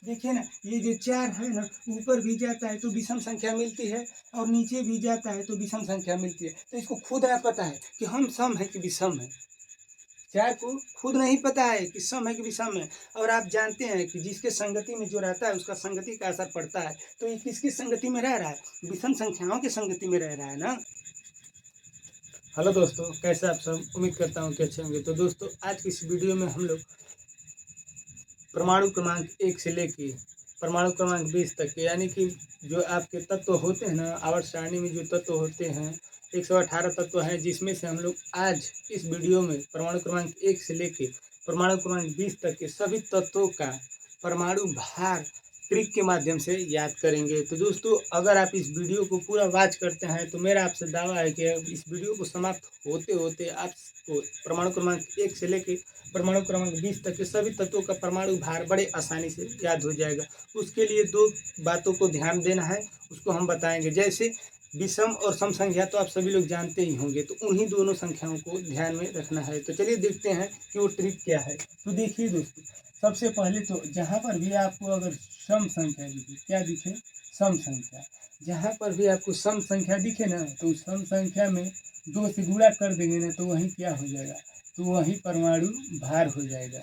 देखिए ना, ये जो 4 है ना, ऊपर भी जाता है तो विषम संख्या मिलती है और नीचे भी जाता है तो विषम संख्या मिलती है। तो इसको खुद ना पता है कि हम सम है कि विषम है। 4 को खुद नहीं पता है कि सम है कि विषम है। और आप जानते हैं कि जिसके संगति में जो रहता है उसका संगति का असर पड़ता है। तो ये किसकी संगति में रह रहा है? विषम संख्याओं की संगति में रह रहा है ना। हेलो दोस्तों, कैसे आप सब? उम्मीद करता हूँ कि अच्छे होंगे। तो दोस्तों, आज की इस वीडियो में हम लोग परमाणु क्रमांक 1 से लेके परमाणु क्रमांक 20 तक के, यानी कि जो आपके तत्व होते हैं ना, आवर्त सारणी में जो तत्व होते हैं 118 तत्व हैं, जिसमें से हम लोग आज इस वीडियो में परमाणु क्रमांक 1 से लेके परमाणु क्रमांक 20 तक के सभी तत्वों का परमाणु भार ट्रिक के माध्यम से याद करेंगे। तो दोस्तों, अगर आप इस वीडियो को पूरा वॉच करते हैं तो मेरा आपसे दावा है कि इस वीडियो को समाप्त होते होते आपको परमाणु क्रमांक 1 से लेके परमाणु क्रमांक 20 तक के सभी तत्वों का परमाणु भार बड़े आसानी से याद हो जाएगा। उसके लिए 2 बातों को ध्यान देना है, उसको हम बताएंगे। जैसे विषम और सम संख्या तो आप सभी लोग जानते ही होंगे, तो उन्हीं दोनों संख्याओं को ध्यान में रखना है। तो चलिए देखते हैं कि वो ट्रिक क्या है। तो देखिए दोस्तों, सबसे पहले तो जहाँ पर भी आपको अगर सम संख्या दिखे, क्या दिखे? सम संख्या। जहाँ पर भी आपको सम संख्या दिखे ना, तो सम संख्या में 2 से गुणा कर देंगे ना, तो वही क्या हो जाएगा? तो वही परमाणु भार हो जाएगा।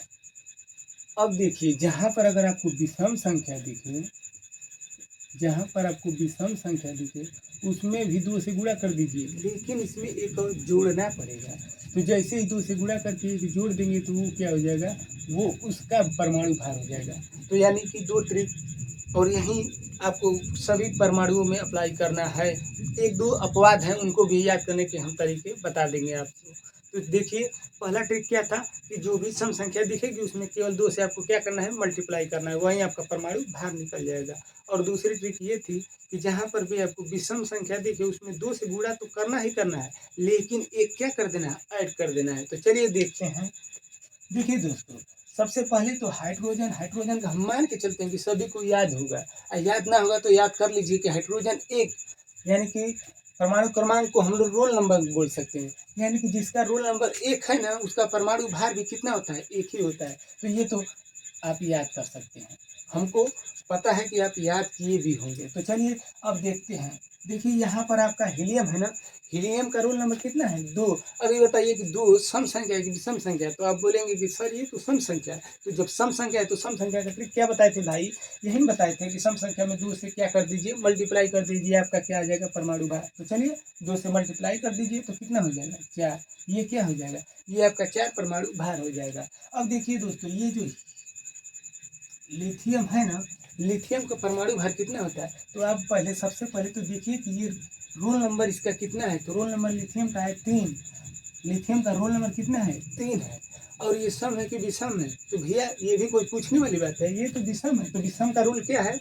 अब देखिए, जहाँ पर अगर आपको विषम संख्या दिखे, जहाँ पर आपको विषम संख्या दिखे उसमें भी 2 से गुणा कर दीजिए, लेकिन इसमें एक और जोड़ना पड़ेगा। तो जैसे ही 2 से गुणा करके एक जोड़ देंगे तो वो क्या हो जाएगा? वो उसका परमाणु भार हो जाएगा। तो यानी कि 2 ट्रिक, और यही आपको सभी परमाणुओं में अप्लाई करना है। 1-2 अपवाद हैं, उनको भी याद करने के हम तरीके बता देंगे आपको। तो देखिए, पहला ट्रिक क्या था कि जो भी सम संख्या दिखेगी उसमें केवल 2 से आपको क्या करना है? मल्टीप्लाई करना है, वहीं आपका परमाणु भार निकल जाएगा। और दूसरी ट्रिक ये थी कि जहाँ पर भी आपको विषम संख्या दिखे उसमें 2 से गुणा तो करना ही करना है, लेकिन एक क्या कर देना है? ऐड कर देना है। तो चलिए देखते हैं। देखिए दोस्तों, सबसे पहले तो हाइड्रोजन का हम मान के चलते हैं कि सभी को याद होगा। याद ना होगा तो याद कर लीजिए कि हाइड्रोजन 1, यानी कि परमाणु क्रमांक को हम लोग रोल नंबर बोल सकते हैं। यानी कि जिसका रोल नंबर 1 है ना, उसका परमाणु भार भी कितना होता है? 1 ही होता है। तो ये तो आप याद कर सकते हैं, हमको पता है कि आप याद किए भी होंगे। तो चलिए अब देखते हैं। देखिए, यहाँ पर आपका हीलियम है ना, हीलियम का रोल नंबर कितना है? 2। अभी बताइए कि 2 सम संख्या है कि विषम संख्या है? तो आप बोलेंगे कि सर ये तो सम संख्या है। तो जब सम संख्या है तो सम संख्या का ट्रिक क्या बताए थे भाई? यही बताए थे कि सम संख्या में 2 से क्या कर दीजिए? मल्टीप्लाई कर दीजिए, आपका क्या आ जाएगा? परमाणु भार। तो चलिए 2 से मल्टीप्लाई कर दीजिए तो कितना हो जाएगा? 4। ये क्या हो जाएगा? ये आपका 4 परमाणु भार हो जाएगा। अब देखिए दोस्तों, ये जो लिथियम है ना, लिथियम का परमाणु भार कितना होता है? तो आप सबसे पहले तो देखिए कि ये रोल नंबर इसका कितना है। तो रोल नंबर लिथियम का है 3। लिथियम का रोल नंबर कितना है? 3 है। और ये सम है कि विषम है? तो भैया ये भी कोई पूछने वाली बात है, ये तो विषम है। तो विषम का रूल क्या है?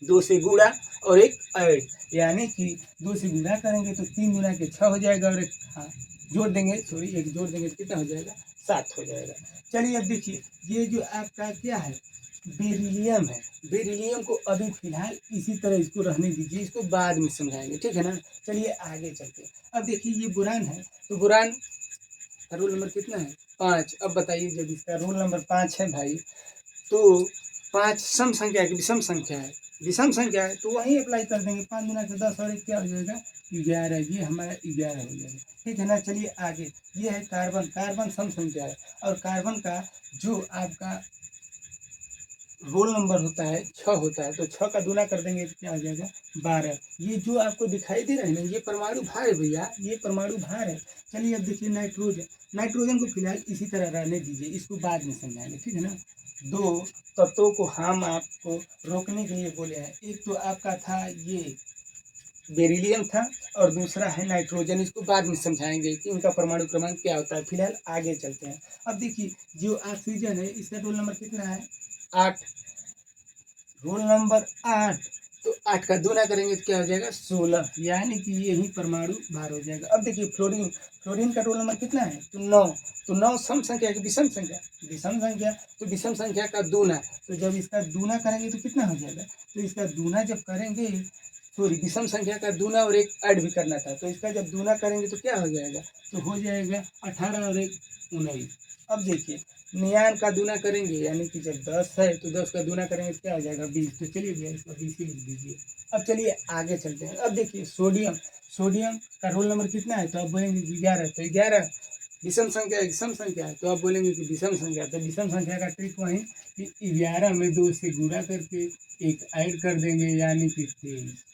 2 से गुणा और 1 ऐड, यानी कि 2 से गुणा करेंगे तो 3 गुना के 6 हो जाएगा, और 1 जोड़ देंगे, सॉरी 1 जोड़ देंगे तो कितना हो जाएगा? 7 हो जाएगा। चलिए अब देखिए, ये जो आपका क्या है? बेरिलियम है। बेरिलियम को अभी फिलहाल इसी तरह इसको रहने दीजिए, इसको बाद में समझाएंगे, ठीक है ना। चलिए आगे चलते हैं। अब देखिए, ये बोरान है। तो बोरान का रोल नंबर कितना है? 5। अब बताइए, जब इसका रोल नंबर 5 है भाई, तो 5 सम संख्या है कि विषम संख्या है? विषम संख्या है, तो वहीं अप्लाई कर देंगे। 5 गुना से 10 और 1 क्या हो जाएगा? 11। ये हमारा 11 हो जाएगा, ठीक है ना। चलिए आगे, ये है कार्बन। कार्बन सम संख्या है, और कार्बन का जो आपका रोल नंबर होता है 6 होता है। तो 6 का गुना कर देंगे तो क्या हो जाएगा? 12। ये जो आपको दिखाई दे रहा है ना, ये परमाणु भार है भैया, ये परमाणु भार है। चलिए अब देखिए नाइट्रोजन। नाइट्रोजन को फिलहाल इसी तरह रहने दीजिए, इसको बाद में समझाएंगे, ठीक है ना। 2 तत्वों को हम आपको रोकने के लिए बोले हैं। एक तो आपका था ये बेरिलियम था, और दूसरा है नाइट्रोजन। इसको बाद में समझाएंगे कि इनका परमाणु क्रमांक क्या होता है। फिलहाल आगे चलते हैं। अब देखिए, जो ऑक्सीजन है इसका रोल नंबर कितना है? 8। Roll number 8। तो 8 का गुना करेंगे तो क्या हो जाएगा? 16, यानी कि यही परमाणु भार हो जाएगा। अब देखिए फ्लोरीन। फ्लोरीन का रोल नंबर कितना है? तो 9। तो 9 सम संख्या है कि विषम संख्या? विषम संख्या। तो विषम संख्या का दूना। तो जब इसका दूना करेंगे तो कितना हो जाएगा? तो इसका दूना जब करेंगे, सॉरी विषम संख्या का दूना और 1 ऐड भी करना था, तो इसका जब दूना करेंगे तो क्या हो जाएगा? तो हो जाएगा 18 और 1 19। अब देखिए नियान का दूना करेंगे यानी कि जब 10 है तो 10 का दूना करेंगे तो क्या हो जाएगा 20। तो चलिए भैया इसका 20 ही लिख दीजिए। अब चलिए आगे चलते हैं। अब देखिए सोडियम, सोडियम का रोल नंबर कितना है तो आप बोलेंगे 11। तो 11 विषम संख्या है, विषम संख्या है तो आप बोलेंगे कि विषम संख्या। तो विषम संख्या का ट्रिक वही कि 11 में 2 से गुणा करके एक ऐड कर देंगे यानी कि 23।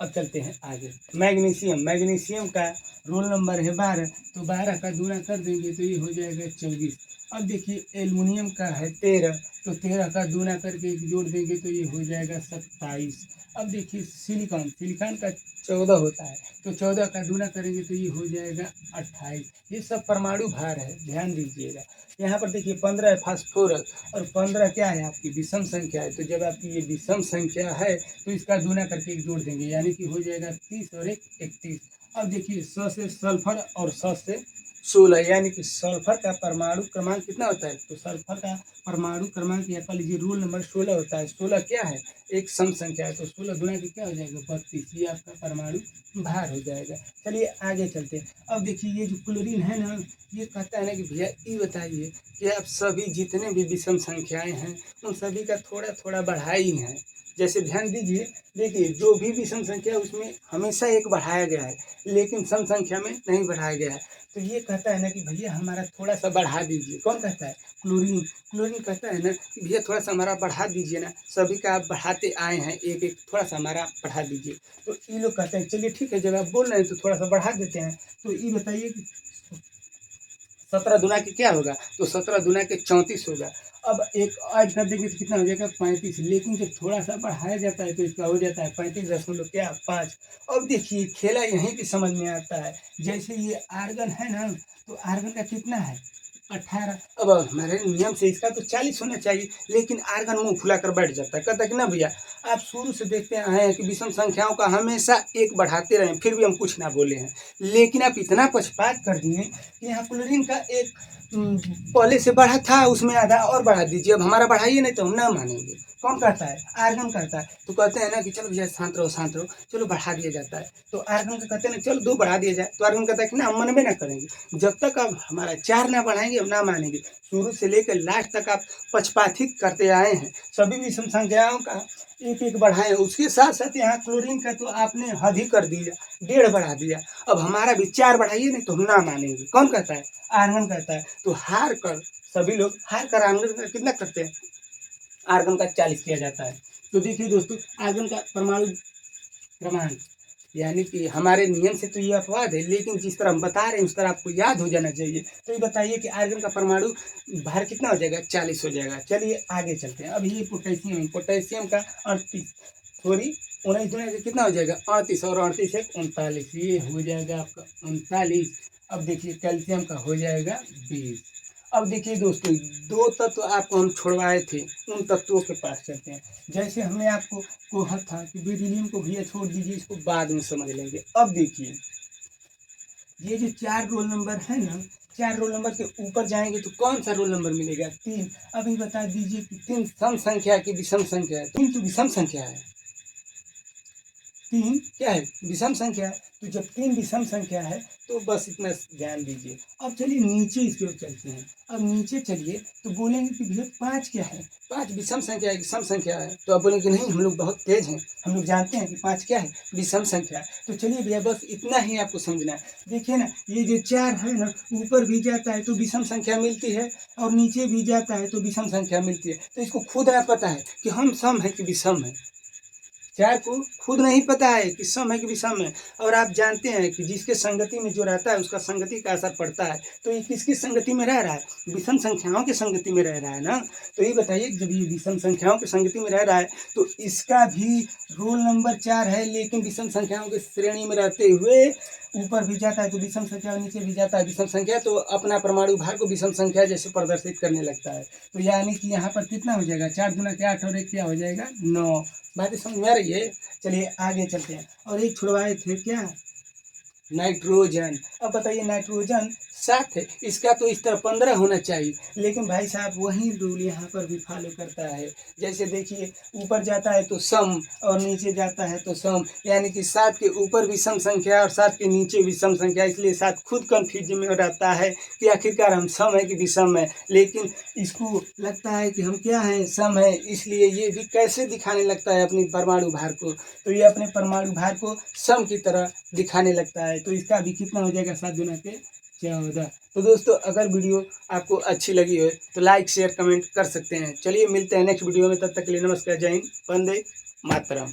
अब चलते हैं आगे। मैग्नीशियम, मैग्नीशियम का रोल नंबर है 12 तो 12 का दूना कर देंगे तो ये हो जाएगा 24। अब देखिए एल्युमिनियम का है 13 तो 13 का दूना करके एक जोड़ देंगे तो ये हो जाएगा 27। अब देखिए सिलिकॉन, सिलिकॉन का 14 होता है तो 14 का दूना करेंगे तो ये हो जाएगा 28। ये सब परमाणु भार है, ध्यान दीजिएगा। यहाँ पर देखिए 15 है फास्फोरस और 15 क्या है आपकी विषम संख्या है। तो जब आपकी ये विषम संख्या है तो इसका दूना करके एक जोड़ देंगे यानी कि हो जाएगा 30 और 1 31। अब देखिए 100 से सल्फर और 100 से 16 यानी कि सल्फर का परमाणु क्रमांक कितना होता है तो सल्फर का परमाणु क्रमांक या कह लीजिए रूल नंबर 16 होता है। 16 क्या है एक सम संख्या है तो 16 गुना के क्या हो जाएगा 32। ये आपका परमाणु भार हो जाएगा। चलिए आगे चलते हैं। अब देखिए ये जो क्लोरीन है ना ये कहता है ना कि भैया ये बताइए कि आप सभी जितने भी विषम संख्याएं हैं उन सभी का थोड़ा थोड़ा बढ़ाई है। जैसे ध्यान दीजिए, देखिए जो भी विषम संख्या उसमें हमेशा एक बढ़ाया गया है लेकिन सम संख्या में नहीं बढ़ाया गया है। तो ये कहता है ना कि भैया हमारा थोड़ा सा बढ़ा दीजिए। कौन कहता है क्लोरीन, क्लोरीन कहता है ना कि भैया थोड़ा सा हमारा बढ़ा दीजिए ना, सभी का आप बढ़ाते आए हैं एक एक थोड़ा सा हमारा बढ़ा दीजिए। तो ये लोग कहते हैं चलिए ठीक है जब आप बोल रहे हैं तो थोड़ा सा बढ़ा देते हैं। तो ये बताइए कि 17 दुना के क्या होगा तो 17 दुना के 34 होगा। अब एक ऐड कर देंगे तो कितना हो जाएगा 35। लेकिन जब थोड़ा सा बढ़ाया जाता है तो इसका हो जाता है 35.5। अब देखिए खेला यहीं पे समझ में आता है। जैसे ये आर्गन है ना तो आर्गन का कितना है 18। अब हमारे नियम से इसका तो 40 होना चाहिए लेकिन आर्गन मुंह फुलाकर बैठ जाता है, कहता है कि ना भैया आप शुरू से देखते आए हैं कि विषम संख्याओं का हमेशा एक बढ़ाते रहे फिर भी हम कुछ ना बोले हैं। लेकिन आप इतना पक्षपात कर दिए कि यहाँ क्लोरीन का एक पहले से बढ़ा था उसमें आधा और बढ़ा दीजिए। अब हमारा बढ़ाइए नहीं तो हम ना मानेंगे। कौन कहता है आर्गन कहता है। तो कहते हैं ना कि चलो भैया शांत रहो शांत रहो, चलो बढ़ा दिया जाता है। तो आर्गन का कहते हैं ना चलो 2 बढ़ा दिया जाए। तो आर्गन कहता है कि ना हम मनबे ना करेंगे जब तक आप हमारा 4 ना बढ़ाएंगे हम ना मानेंगे। शुरू से लेकर लास्ट तक आप पक्षपातित करते आए हैं, सभी विषम संख्याओं का एक एक बढ़ाए। उसके साथ साथ यहाँ क्लोरीन का तो आपने हद ही कर दिया, 1.5 बढ़ा दिया। अब हमारा भी 4 बढ़ाइए नहीं तो हम ना मानेंगे। कौन कहता है आर्गन कहता है। तो हार कर सभी लोग हार कर आर्गन का कितना करते हैं आर्गन का 40 किया जाता है। तो देखिए दोस्तों आर्गन का परमाणु क्रमांक यानी कि हमारे नियम से तो ये अपवाद है लेकिन जिस तरह हम बता रहे हैं उस तरह आपको याद हो जाना चाहिए। तो ये बताइए कि आर्गन का परमाणु भार कितना हो जाएगा 40 हो जाएगा। चलिए आगे चलते हैं। अब ये पोटेशियम, पोटेशियम का 38 सॉरी 19 दुना कितना हो जाएगा 38 और 38 एक 39। ये हो जाएगा आपका 39। अब देखिए कैल्शियम का हो जाएगा 20। अब देखिए दोस्तों 2 तत्व आपको हम छोड़वाए थे उन तत्वों के पास चलते हैं। जैसे हमने आपको कहा था कि बेरिलियम को भैया छोड़ दीजिए इसको बाद में समझ लेंगे। अब देखिए ये जो 4 रोल नंबर है ना 4 रोल नंबर के ऊपर जाएंगे तो कौन सा रोल नंबर मिलेगा 3। अभी बता दीजिए कि 3 सम संख्या की विषम संख्या है। 3 तो विषम संख्या है, 3 क्या है विषम संख्या है। तो जब 3 विषम संख्या है तो बस इतना ध्यान दीजिए। अब चलिए नीचे इसके ओर चलते हैं। अब नीचे चलिए तो बोलेंगे कि भैया 5 क्या है 5 विषम संख्या है कि सम संख्या है। तो आप बोलेंगे नहीं हम लोग बहुत तेज हैं, हम लोग जानते हैं कि 5 क्या है विषम संख्या है। तो चलिए भैया बस इतना ही आपको समझना है। देखिए ना ये जो 4 है ना ऊपर भी जाता है तो विषम संख्या मिलती है और नीचे भी जाता है तो विषम संख्या मिलती है। तो इसको खुद ना पता है कि हम सम है कि विषम है। 4 को खुद नहीं पता है कि सम है कि विषम है। और आप जानते हैं कि जिसके संगति में जो रहता है उसका संगति का असर पड़ता है। तो ये किसकी संगति में रह रहा है विषम संख्याओं की संगति में रह रहा है ना। तो ये बताइए जब ये विषम संख्याओं की संगति में रह रहा है तो इसका भी रोल नंबर 4 है लेकिन विषम संख्याओं की श्रेणी में रहते हुए ऊपर भी जाता है तो विषम संख्या नीचे भी जाता है विषम संख्या। तो अपना परमाणु भार को विषम संख्या जैसे प्रदर्शित करने लगता है। तो यानी कि यहाँ पर कितना हो जाएगा 4 दूना के 8 और 1 क्या हो जाएगा 9। बात समझ में आ रही है। चलिए आगे चलते हैं। और एक छुड़वाए थे क्या नाइट्रोजन। अब बताइए नाइट्रोजन 7 है, इसका तो इस तरह 15 होना चाहिए। लेकिन भाई साहब वही रूल यहाँ पर भी फॉलो करता है। जैसे देखिए ऊपर जाता है तो सम और नीचे जाता है तो सम, यानी कि 7 के ऊपर भी सम संख्या और 7 के नीचे भी सम संख्या, इसलिए 7 खुद कन्फ्यूजन में रहता है कि आखिरकार हम सम है कि विषम है। लेकिन इसको लगता है कि हम क्या हैं, सम है, इसलिए ये भी कैसे दिखाने लगता है अपनी परमाणु भार को, तो ये अपने परमाणु भार को सम की तरह दिखाने लगता है। तो इसका भी कितना हो जाएगा, 7 गुना के 14। तो दोस्तों अगर वीडियो आपको अच्छी लगी हो तो लाइक शेयर कमेंट कर सकते हैं। चलिए मिलते हैं नेक्स्ट वीडियो में, तब तक के लिए नमस्कार, जय हिंद, वंदे मातरम।